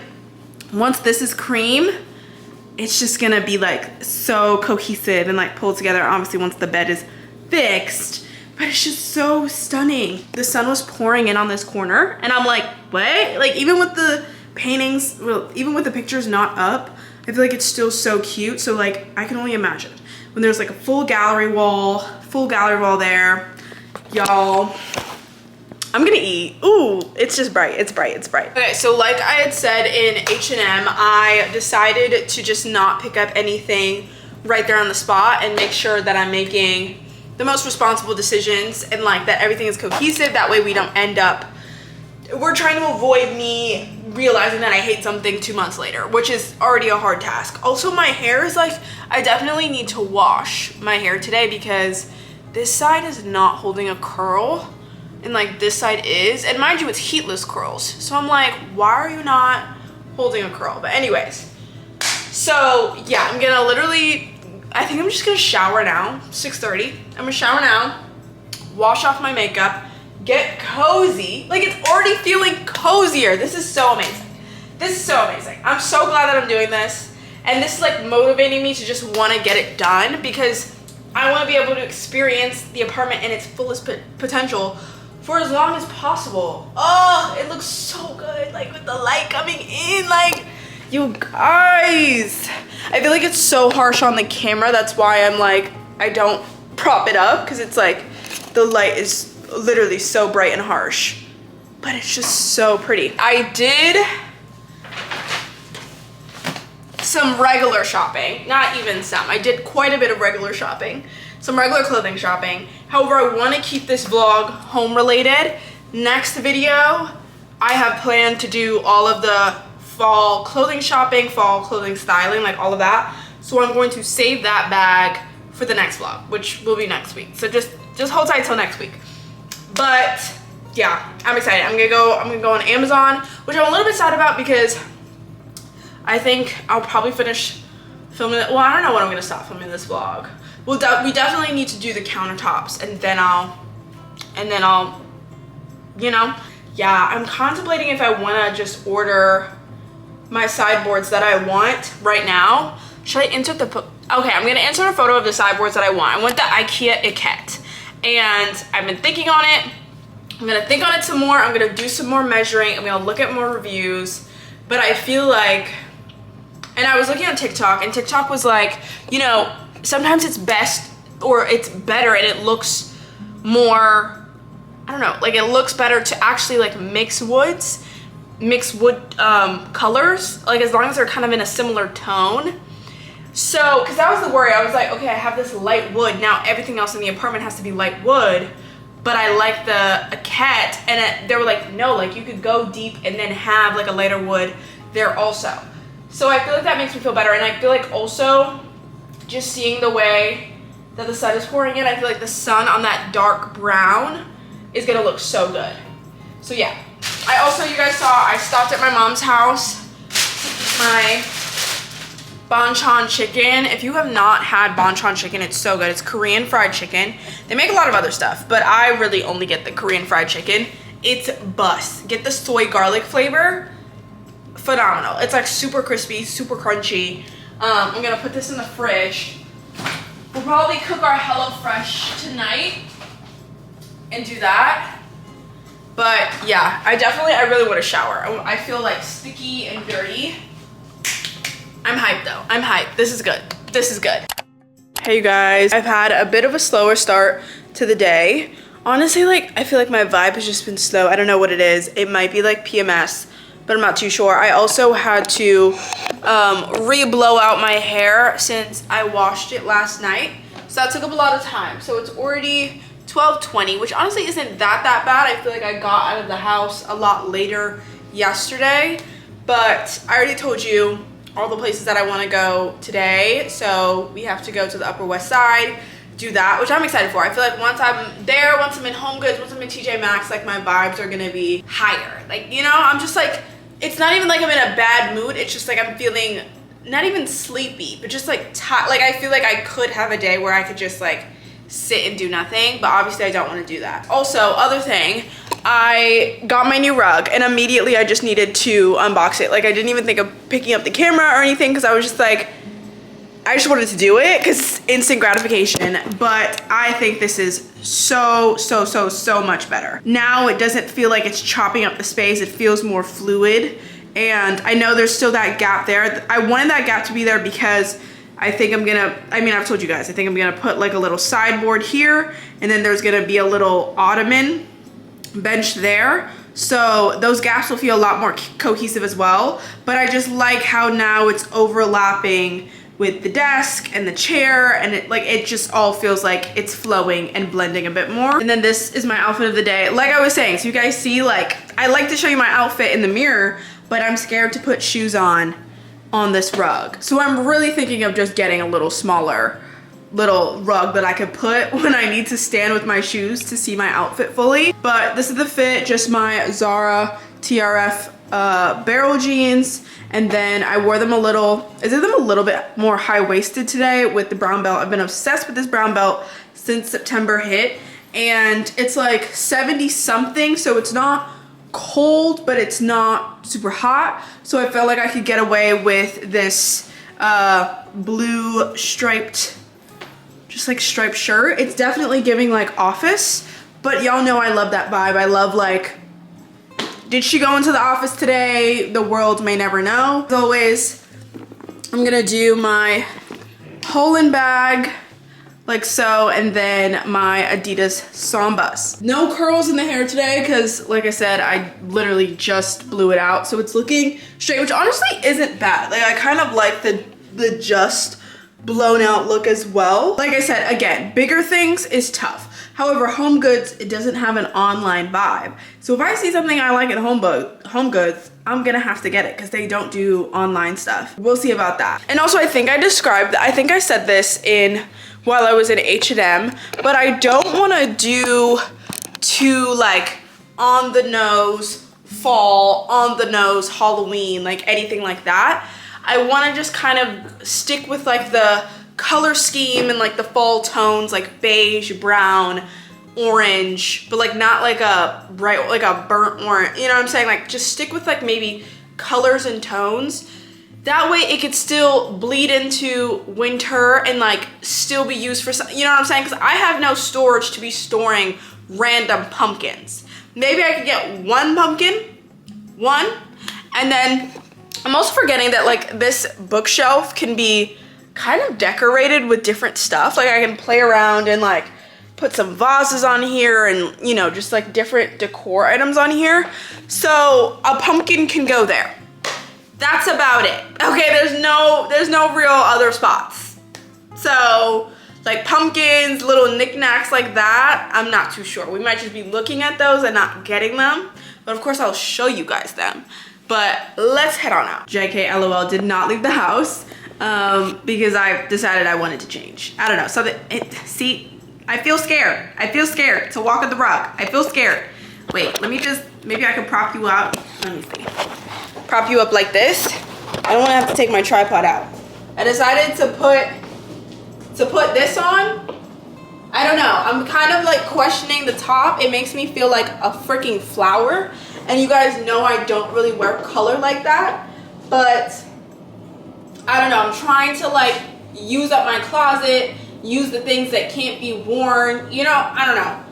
once this is cream, it's just gonna be like so cohesive and like pulled together. Obviously once the bed is fixed, but it's just so stunning. The sun was pouring in on this corner and I'm like, what? Like even with the paintings, well, even with the pictures not up, I feel like it's still so cute. So like I can only imagine when there's like a full gallery wall there. Y'all, I'm gonna eat. Ooh, it's just bright, it's bright, it's bright. Okay, so like I had said in H&M, I decided to just not pick up anything right there on the spot and make sure that I'm making the most responsible decisions and like that everything is cohesive. That way we don't end up, we're trying to avoid me realizing that I hate something 2 months later, which is already a hard task. Also, my hair is like, I definitely need to wash my hair today because this side is not holding a curl and like this side is, and mind you, it's heatless curls. So I'm like, why are you not holding a curl? But anyways, so yeah, I'm gonna literally, I think I'm just gonna shower now, 6:30. I'm gonna shower now, wash off my makeup, get cozy. Like, it's already feeling cozier. This is so amazing. This is so amazing. I'm so glad that I'm doing this. And this is like motivating me to just want to get it done because I want to be able to experience the apartment in its fullest potential for as long as possible. Oh, it looks so good. Like with the light coming in, like, you guys. I feel like it's so harsh on the camera. That's why I'm like, I don't prop it up because it's like the light is literally so bright and harsh, but it's just so pretty. I did some regular shopping, not even some. I did quite a bit of regular shopping, some regular clothing shopping. However, I want to keep this vlog home related. Next video, I have planned to do all of the fall clothing shopping, fall clothing styling, like all of that. So I'm going to save that bag for the next vlog, which will be next week. So just hold tight till next week. But yeah, I'm excited. I'm gonna go on Amazon, which I'm a little bit sad about because I think I'll probably finish filming it. Well, I don't know when I'm gonna stop filming this vlog. We definitely need to do the countertops, and then I'll, you know, yeah. I'm contemplating if I wanna just order my sideboards that I want right now. Should I insert the? Okay, I'm gonna insert a photo of the sideboards that I want. I want the 𝐈𝐻𝐿, and I've been thinking on it. I'm gonna think on it some more. I'm gonna do some more measuring. I'm gonna look at more reviews. But I feel like, and I was looking on TikTok, and TikTok was like, you know, sometimes it's best or it's better and it looks more, I don't know, like it looks better to actually like mix wood colors, like as long as they're kind of in a similar tone. So, because that was the worry. I was like, okay, I have this light wood. Now everything else in the apartment has to be light wood, but I like the cat. And they were like, no, like you could go deep and then have like a lighter wood there also. So I feel like that makes me feel better. And I feel like also just seeing the way that the sun is pouring in, I feel like the sun on that dark brown is gonna look so good. So yeah. I also, you guys saw, I stopped at my mom's house to eat my Bonchon chicken. If you have not had Bonchon chicken, it's so good. It's Korean fried chicken. They make a lot of other stuff, but I really only get the Korean fried chicken. It's bus. Get the soy garlic flavor. Phenomenal. It's like super crispy, super crunchy. I'm gonna put this in the fridge. We'll probably cook our HelloFresh tonight and do that. But yeah, I really want to shower. I feel like sticky and dirty. I'm hyped though. I'm hyped. This is good. This is good. Hey you guys, I've had a bit of a slower start to the day. Honestly, like I feel like my vibe has just been slow. I don't know what it is. It might be like PMS, but I'm not too sure. I also had to re-blow out my hair since I washed it last night. So that took up a lot of time. So it's already 12:20, which honestly isn't that bad. I feel like I got out of the house a lot later yesterday, but I already told you all the places that I want to go today. So we have to go to the Upper West Side, do that, which I'm excited for. I feel like once I'm there, once I'm in HomeGoods, once I'm in TJ Maxx, like my vibes are gonna be higher. Like, you know, I'm just like, it's not even like I'm in a bad mood. It's just like I'm feeling not even sleepy, but just like tired. Like I feel like I could have a day where I could just like sit and do nothing, but obviously I don't want to do that. Also, other thing, I got my new rug and immediately I just needed to unbox it. Like I didn't even think of picking up the camera or anything because I was just like, I just wanted to do it because instant gratification. But I think this is so much better. Now it doesn't feel like it's chopping up the space. It feels more fluid. And I know there's still that gap there. I wanted that gap to be there because I think I'm gonna, I mean, I've told you guys, I think I'm gonna put like a little sideboard here, and then there's gonna be a little ottoman bench there. So those gaps will feel a lot more cohesive as well. But I just like how now it's overlapping with the desk and the chair, and it just all feels like it's flowing and blending a bit more. And then this is my outfit of the day. Like I was saying, so you guys see, like, I like to show you my outfit in the mirror, but I'm scared to put shoes on this rug. So I'm really thinking of just getting a little smaller little rug that I could put when I need to stand with my shoes to see my outfit fully. But this is the fit, just my Zara TRF barrel jeans, and then I wore them a little bit more high-waisted today with the brown belt. I've been obsessed with this brown belt since September hit, and it's like 70 something, so it's not cold, but it's not super hot. So I felt like I could get away with this blue striped, just like striped shirt. It's definitely giving like office, but y'all know I love that vibe. I love like, did she go into the office today? The world may never know. As always, I'm gonna do my Poland bag like so, and then my Adidas Sambas. No curls in the hair today because, like I said, I literally just blew it out, so it's looking straight, which honestly isn't bad. Like, I kind of like the just blown out look as well. Like I said, again, bigger things is tough. However, HomeGoods, it doesn't have an online vibe. So if I see something I like at HomeGoods, I'm gonna have to get it because they don't do online stuff. We'll see about that. And also, I think I said this while I was in H&M, but I don't wanna do too like on the nose fall, on the nose Halloween, like anything like that. I wanna just kind of stick with like the color scheme and like the fall tones, like beige, brown, orange, but like not like a bright, like a burnt orange, you know what I'm saying? Like just stick with like maybe colors and tones. That way it could still bleed into winter and like still be used for some, you know what I'm saying? Because I have no storage to be storing random pumpkins. Maybe I could get one pumpkin, and then I'm also forgetting that like this bookshelf can be kind of decorated with different stuff. Like I can play around and like put some vases on here and, you know, just like different decor items on here. So a pumpkin can go there. That's about it. Okay, there's no real other spots. So like pumpkins, little knickknacks like that, I'm not too sure. We might just be looking at those and not getting them. But of course I'll show you guys them. But let's head on out. JK LOL did not leave the house because I decided I wanted to change. I don't know. So see, I feel scared. I feel scared to walk on the rug. I feel scared. Wait, let me just, maybe I can prop you up. Let me see. Prop you up like this. I don't want to have to take my tripod out. I decided to put this on. I don't know. I'm kind of like questioning the top. It makes me feel like a freaking flower. And you guys know I don't really wear color like that. But I don't know. I'm trying to like use up my closet, use the things that can't be worn. You know, I don't know.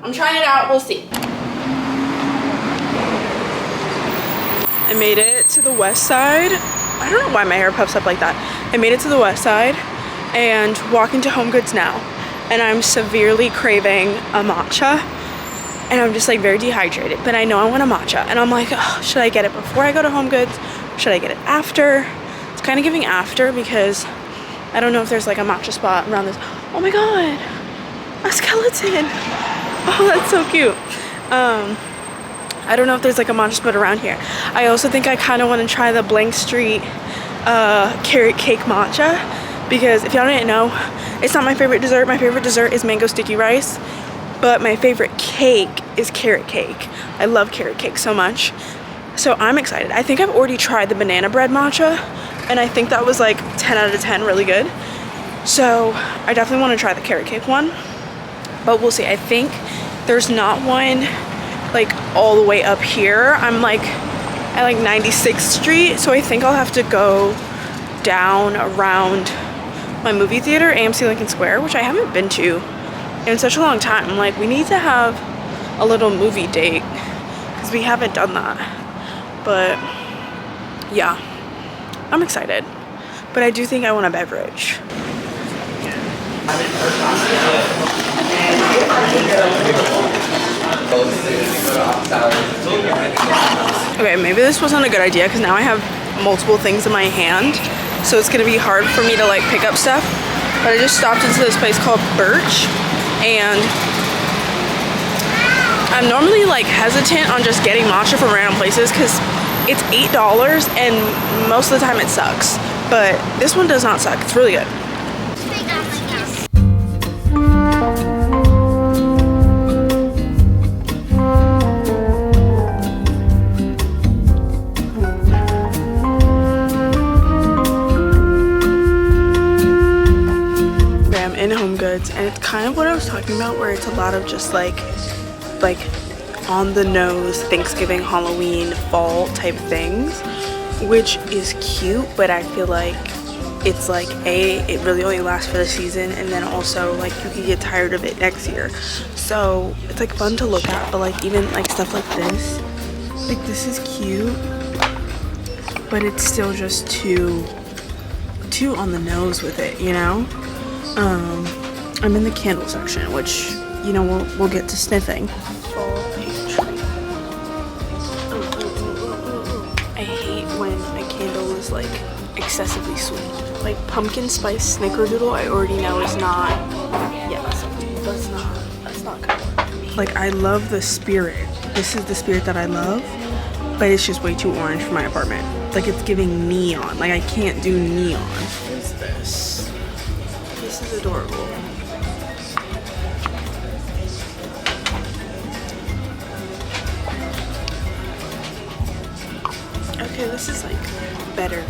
I'm trying it out. We'll see. I made it to the west side. I don't know why my hair puffs up like that. I made it to the west side and walking to HomeGoods now. And I'm severely craving a matcha. And I'm just like very dehydrated, but I know I want a matcha. And I'm like, oh, should I get it before I go to HomeGoods? Or should I get it after? It's kind of giving after because I don't know if there's like a matcha spot around this. Oh my God, a skeleton. Oh, that's so cute. I don't know if there's like a matcha spot around here. I also think I kind of want to try the Blank Street carrot cake matcha because if y'all didn't know, it's not my favorite dessert. My favorite dessert is mango sticky rice, but my favorite cake is carrot cake. I love carrot cake so much. So I'm excited. I think I've already tried the banana bread matcha and I think that was like 10 out of 10, really good. So I definitely want to try the carrot cake one, but we'll see. I think there's not one like all the way up here. I'm like at like 96th Street, so I think I'll have to go down around my movie theater, AMC Lincoln Square, which I haven't been to in such a long time. I'm like, we need to have a little movie date because we haven't done that. But yeah, I'm excited. but I do think I want a beverage. Okay, maybe this wasn't a good idea because now I have multiple things in my hand, so it's gonna be hard for me to like pick up stuff. But I just stopped into this place called Birch, and I'm normally like hesitant on just getting matcha from random places because it's $8 and most of the time it sucks. But this one does not suck. It's really good. In HomeGoods, and it's kind of what I was talking about, where it's a lot of just like on the nose Thanksgiving, Halloween, fall type things, which is cute, but I feel like it's like it really only lasts for the season, and then also like you can get tired of it next year. So it's like fun to look at, but like even like stuff like this is cute, but it's still just too on the nose with it, you know. I'm in the candle section, which, you know, we'll get to sniffing. Fall pantry. I hate when a candle is like excessively sweet. Like pumpkin spice snickerdoodle, I already know is not. Yes, that's not gonna work for me. Like I love the spirit. This is the spirit that I love, but it's just way too orange for my apartment. Like it's giving neon. Like I can't do neon. What is this? This is adorable. Okay, this is like better,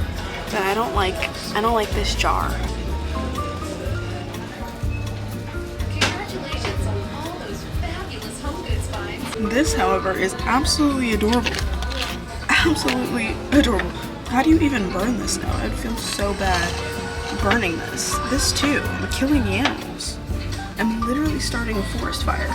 but I don't like this jar. Congratulations on all those fabulous HomeGoods finds. This, however, is absolutely adorable. Absolutely adorable. How do you even burn this now? I'd feel so bad burning this. This too. I'm killing animals. I'm literally starting a forest fire.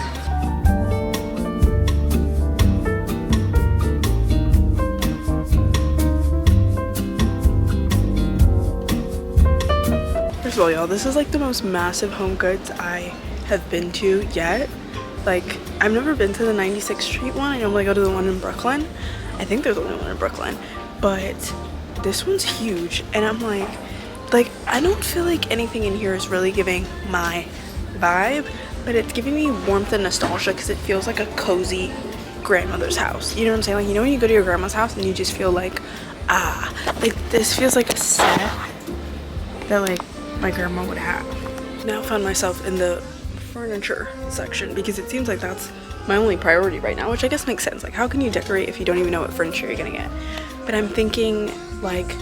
First of all, y'all, this is like the most massive HomeGoods I have been to yet. Like, I've never been to the 96th Street one. I normally go to the one in Brooklyn. I think there's only one in Brooklyn. But this one's huge, and I'm like, I don't feel like anything in here is really giving my vibe, but it's giving me warmth and nostalgia because it feels like a cozy grandmother's house. You know what I'm saying? Like, you know when you go to your grandma's house and you just feel like, like this feels like a set that like my grandma would have. Now I found myself in the furniture section because it seems like that's my only priority right now, which I guess makes sense. Like, how can you decorate if you don't even know what furniture you're gonna get? But I'm thinking like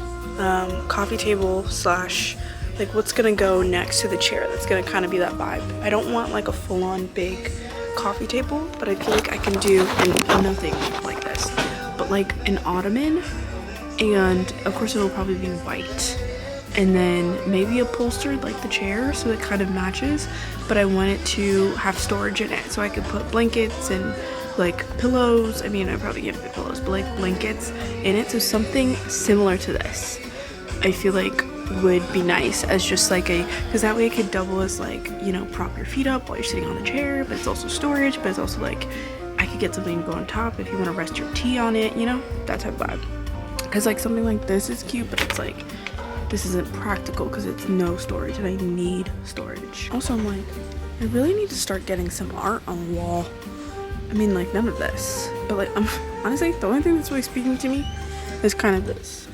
coffee table slash like what's gonna go next to the chair that's gonna kind of be that vibe. I don't want like a full-on big coffee table, but I feel like I can do nothing like this, but like an ottoman, and of course it'll probably be white, and then maybe upholstered like the chair so it kind of matches, but I want it to have storage in it so I could put blankets and like pillows. I mean, I probably can't fit pillows, but like blankets in it, so something similar to this I feel like would be nice as just like because that way it could double as like, you know, prop your feet up while you're sitting on the chair, but it's also storage, but it's also like I could get something to go on top if you want to rest your tea on it, you know, that type of vibe. Because like something like this is cute, but it's like this isn't practical because it's no storage and I need storage. Also, I'm like, I really need to start getting some art on the wall. I mean, like none of this, but like honestly the only thing that's really speaking to me is kind of this.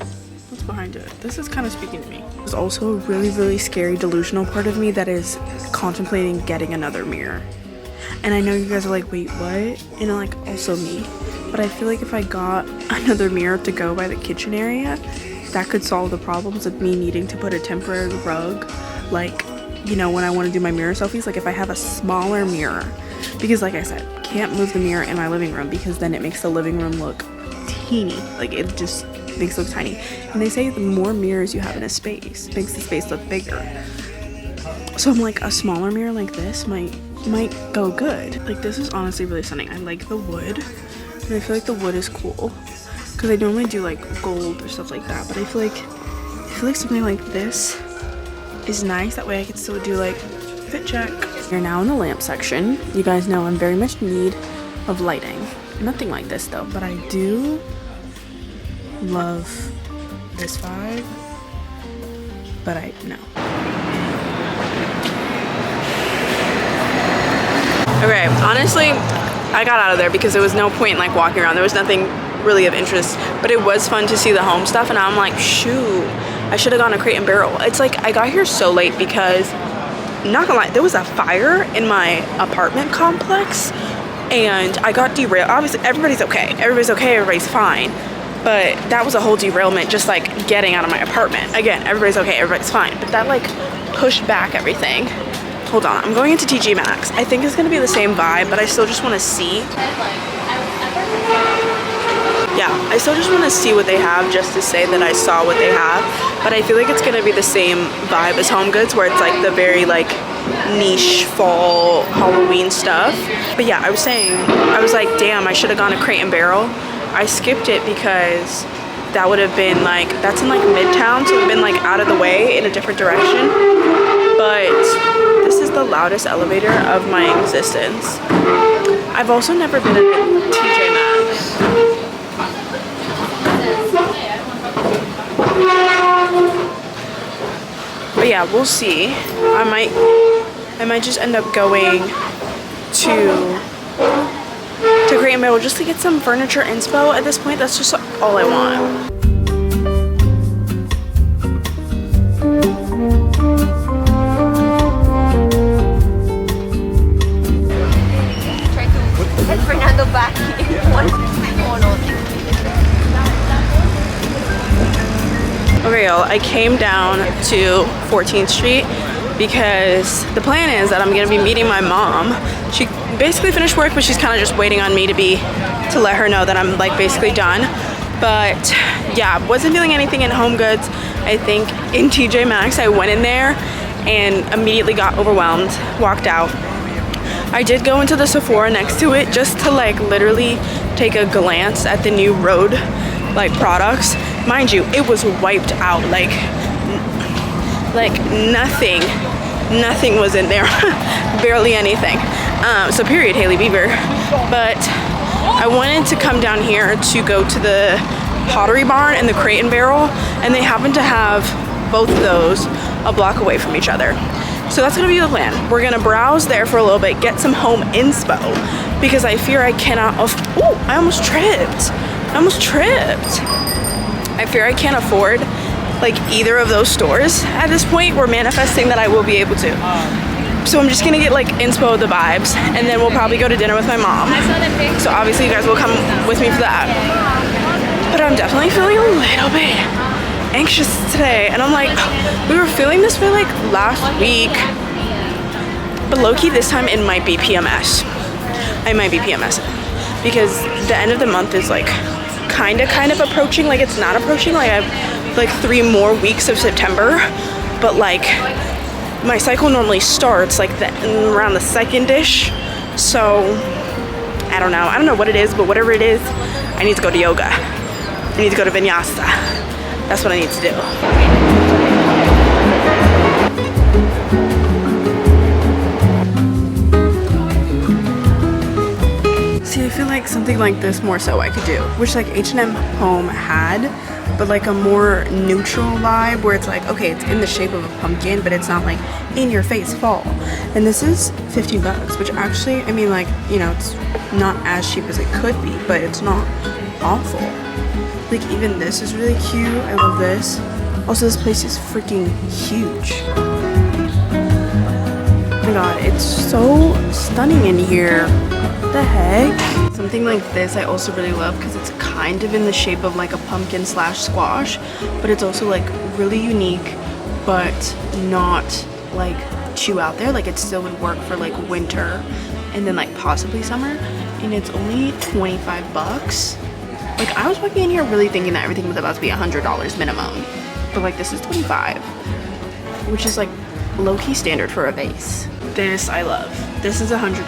What's behind it? This is kind of speaking to me. There's also a really scary delusional part of me that is contemplating getting another mirror. And I know you guys are like, wait, what? And I'm like, also me. But I feel like if I got another mirror to go by the kitchen area, that could solve the problems of me needing to put a temporary rug, like, you know, when I want to do my mirror selfies. Like if I have a smaller mirror, because like I said, can't move the mirror in my living room because then it makes the living room look teeny. Like it just makes it look tiny. And they say the more mirrors you have in a space makes the space look bigger. So I'm like, a smaller mirror like this might go good. Like this is honestly really stunning. I like the wood, and I feel like the wood is cool because I normally do like gold or stuff like that, but I feel like feel like something like this is nice. That way I could still do like fit check. We're now in the lamp section. You guys know I'm very much in need of lighting. Nothing like this though, but I do love this vibe. But no. Okay, honestly, I got out of there because there was no point in like walking around. There was nothing really of interest, but it was fun to see the home stuff, and I'm like, shoot, I should have gone to Crate and Barrel. It's like I got here so late because, not gonna lie, there was a fire in my apartment complex and I got derailed. Obviously everybody's okay, everybody's fine, but that was a whole derailment just like getting out of my apartment. Again, everybody's okay, everybody's fine, but that like pushed back everything. Hold on, I'm going into TJ Maxx. I think it's gonna be the same vibe, but I still just want to see. Yeah, I still just want to see what they have just to say that I saw what they have. But I feel like it's gonna be the same vibe as HomeGoods, where it's like the very like niche fall Halloween stuff. But yeah, I was saying, I was like, damn, I should have gone to Crate and Barrel. I skipped it because that would have been like, that's in like Midtown, so it would have been like out of the way in a different direction. But this is the loudest elevator of my existence. I've also never been in TJ Maxx. But yeah, we'll see. I might just end up going to Crate and Barrel just to get some furniture inspo at this point. That's just all I want. Fernando back in one Okay, y'all, I came down to 14th Street because the plan is that I'm gonna be meeting my mom. She basically finished work, but she's kind of just waiting on me to let her know that I'm like basically done. But yeah, wasn't feeling anything in HomeGoods. I think in TJ Maxx, I went in there and immediately got overwhelmed, walked out. I did go into the Sephora next to it just to like literally take a glance at the new Road like products. Mind you, it was wiped out, like nothing was in there. Barely anything. So period, Hailey Bieber. But I wanted to come down here to go to the Pottery Barn and the Crate and Barrel, and they happen to have both of those a block away from each other. So that's gonna be the plan. We're gonna browse there for a little bit, get some home inspo, because I fear I cannot, oh, I almost tripped. I fear I can't afford like either of those stores at this point. We're manifesting that I will be able to. So I'm just gonna get like inspo of the vibes, and then we'll probably go to dinner with my mom. So obviously you guys will come with me for that. But I'm definitely feeling a little bit anxious today, and I'm like, we were feeling this for like last week, but low-key this time it might be PMS. I might be PMSing because the end of the month is like kind of approaching. Like it's not approaching, like I have like 3 more weeks of September, but like my cycle normally starts like around the 2nd-ish. So I don't know what it is, but whatever it is, I need to go to yoga. I need to go to vinyasa. That's what I need to do. See, I feel like something like this more so I could do, which like H&M Home had, but like a more neutral vibe where it's like, okay, it's in the shape of a pumpkin, but it's not like in your face fall. And this is 15 bucks, which actually, I mean, like, you know, it's not as cheap as it could be, but it's not awful. Like even this is really cute. I love this. Also, this place is freaking huge. Oh my god, it's so stunning in here. What the heck? Something like this I also really love because it's kind of in the shape of like a pumpkin / squash, but it's also like really unique, but not like too out there. Like it still would work for like winter and then like possibly summer, and it's only 25 bucks. Like I was walking in here really thinking that everything was about to be $100 minimum, but like this is 25, which is like low-key standard for a vase. This I love. This is $100,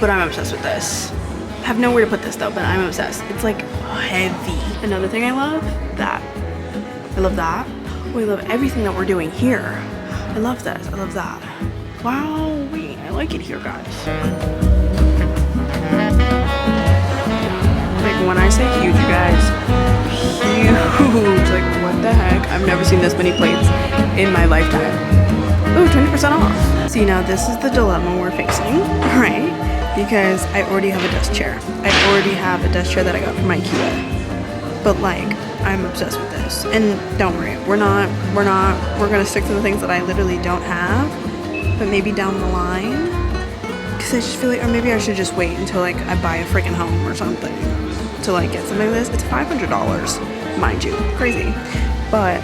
but I'm obsessed with this. I have nowhere to put this though, but I'm obsessed. It's like heavy. Another thing I love, that. I love that. We love everything that we're doing here. I love this. I love that. Wow, wait, I like it here, guys. Like, when I say huge, you guys, huge. Like, what the heck? I've never seen this many plates in my lifetime. Ooh, 20% off. See, now this is the dilemma we're facing, right? Because I already have a desk chair. I already have a desk chair that I got from IKEA. But like, I'm obsessed with this. And don't worry, we're gonna stick to the things that I literally don't have, but maybe down the line. Cause I just feel like, or maybe I should just wait until like I buy a freaking home or something to like get something like this. It's $500, mind you, crazy. But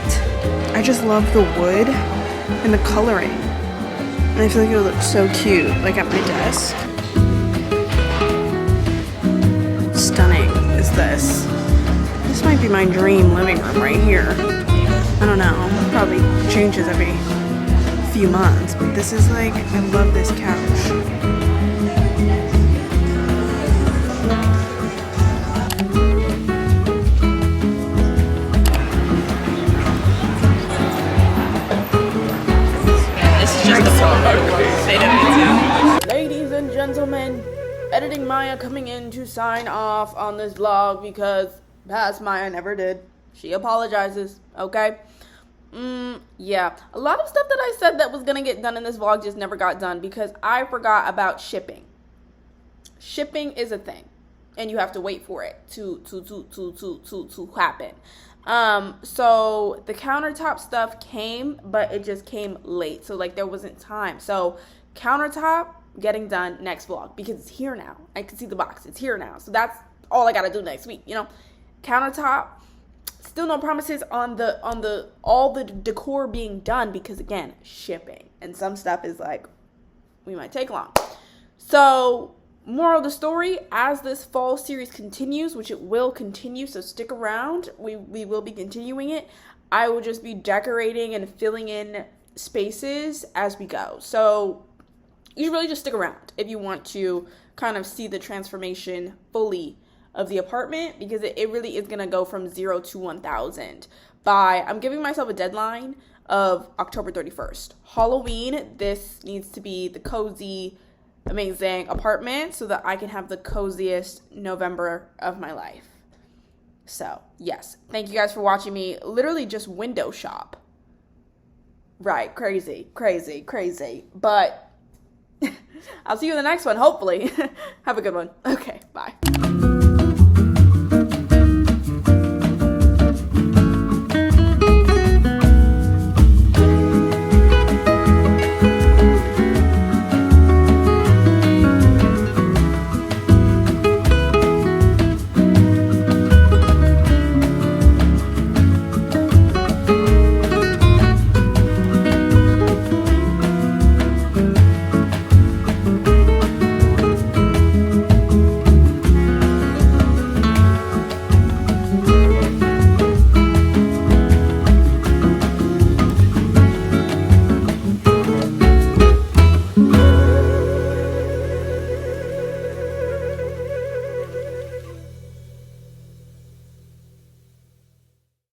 I just love the wood and the coloring. And I feel like it would look so cute, like at my desk. Stunning is this. This might be my dream living room right here. I don't know, it probably changes every few months, but this is like, I love this couch. This is just the fun part. Ladies and gentlemen, Editing Maya coming in to sign off on this vlog because past Maya never did. She apologizes, okay? Yeah. A lot of stuff that I said that was gonna get done in this vlog just never got done because I forgot about shipping. Shipping is a thing, and you have to wait for it to happen. So the countertop stuff came, but it just came late. So like there wasn't time. So countertop getting done next vlog because it's here now. I can see the box. It's here now. So that's all I gotta do next week, you know? Countertop, still no promises on all the decor being done because again, shipping. And some stuff is like, we might take long. So moral of the story, as this fall series continues, which it will continue, so stick around. We will be continuing it. I will just be decorating and filling in spaces as we go. So you should really just stick around if you want to kind of see the transformation fully of the apartment because it really is going to go from 0 to 1,000 by, I'm giving myself a deadline of October 31st. Halloween, this needs to be the cozy, amazing apartment so that I can have the coziest November of my life. So, yes. Thank you guys for watching me literally just window shop. Right. Crazy. But I'll see you in the next one, hopefully. Have a good one. Okay, bye.